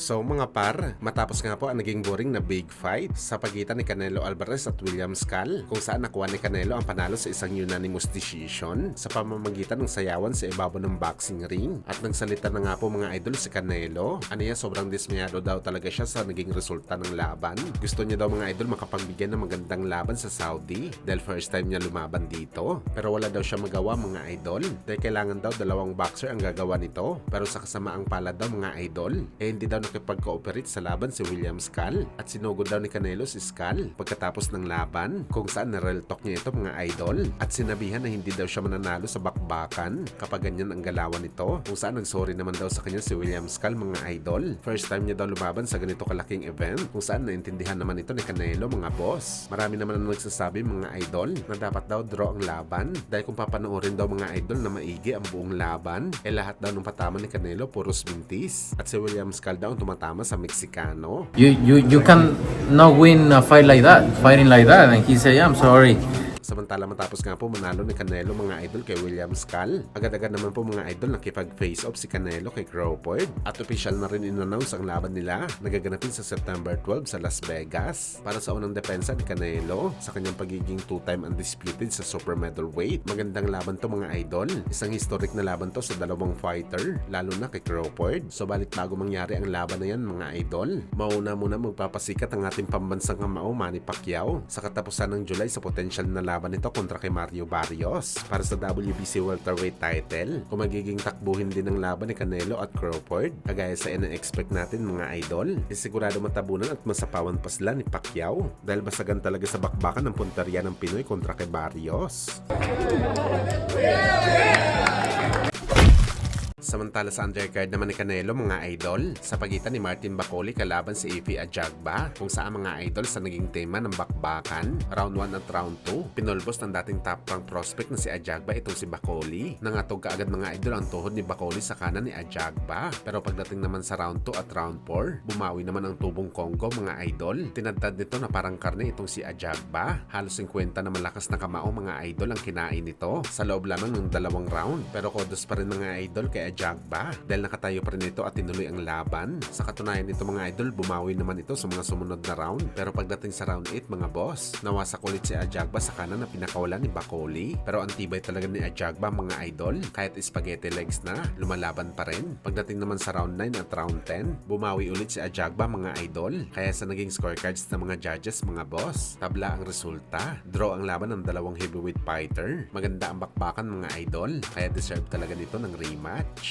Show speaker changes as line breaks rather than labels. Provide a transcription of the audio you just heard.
So mga par, matapos nga po ang naging boring na big fight sa pagitan ni Canelo Alvarez at William Skull, kung saan nakuha ni Canelo ang panalo sa isang unanimous decision sa pamamagitan ng sayawan sa ibabaw ng boxing ring. At nagsalita na nga po mga idol si Canelo. Ano yan, sobrang dismayado daw talaga siya sa naging resulta ng laban. Gusto niya daw mga idol makapagbigyan ng magandang laban sa Saudi dahil first time niya lumaban dito. Pero wala daw siya magawa mga idol dahil kailangan daw dalawang boxer ang gagawa nito. Pero sa kasamaang palad daw mga idol, hindi daw nakipag-cooperate sa laban si William Skull at sinugod daw ni Canelo si Skull pagkatapos ng laban, kung saan na-real talk niya ito mga idol at sinabihan na hindi daw siya mananalo sa bakbakan kapag ganyan ang galawan nito, kung saan nagsorry naman daw sa kanya si William Skull mga idol. First time niya daw lumaban sa ganito kalaking event, kung saan naintindihan naman ito ni Canelo mga boss. Marami naman ang nagsasabi mga idol na dapat daw draw ang laban dahil kung papanoorin daw mga idol na maigi ang buong laban, lahat daw ng patama ni Canelo puros bintis at si William Skull daw tumatama sa Meksikano.
You can not win a fight like that, fighting like that, and he say I'm sorry.
Samantala matapos nga po manalo ni Canelo mga idol kay William Skull, agad-agad naman po mga idol nakipag-face off si Canelo kay Crawford at official na rin in-announce ang laban nila na gaganapin sa September 12 sa Las Vegas para sa unang depensa ni Canelo sa kanyang pagiging two-time undisputed sa super middleweight. Magandang laban to mga idol, isang historic na laban to sa dalawang fighter, lalo na kay Crawford. So balit bago mangyari ang laban na yan mga idol, mauna muna magpapasikat ang ating pambansang kamao Manny Pacquiao sa katapusan ng July sa potential na laban nito kontra kay Mario Barrios para sa WBC welterweight title. Kung magiging takbuhin din ang laban ni Canelo at Crawford, kagaya sa ina-expect natin mga idol, sigurado matabunan at masapawan pa sila ni Pacquiao dahil basagan talaga sa bakbakan ng punteriya ng Pinoy kontra kay Barrios. Samantala sa undercard naman ni Canelo mga idol, sa pagitan ni Martin Bakoli kalaban si Efe Ajagba, kung saan mga idol sa naging tema ng bakbakan, round 1 at round 2, pinulbos ng dating top rank prospect na si Ajagba itong si Bakoli. Nangatog kaagad mga idol ang tuhod ni Bakoli sa kanan ni Ajagba, pero pagdating naman sa round 2 at round 4, bumawi naman ang tubong Congo mga idol. Tinadtad nito na parang karne itong si Ajagba, halos 50 na malakas na kamao mga idol ang kinain nito sa loob lamang ng dalawang round, pero kodos pa rin mga idol kay Ajagba dahil nakatayo pa rin ito at tinuloy ang laban. Sa katunayan nito mga idol, bumawi naman ito sa mga sumunod na round, pero pagdating sa round 8 mga boss, nawasak ulit si Ajagba sa kanan na pinakawalan ni Bakoli, pero ang tibay talaga ni Ajagba mga idol, kahit spaghetti legs na, lumalaban pa rin. Pagdating naman sa round 9 at round 10, bumawi ulit si Ajagba mga idol, kaya sa naging scorecards ng mga judges mga boss, tabla ang resulta, draw ang laban ng dalawang heavyweight fighter. Maganda ang bakbakan mga idol, kaya deserve talaga nito ng rematch.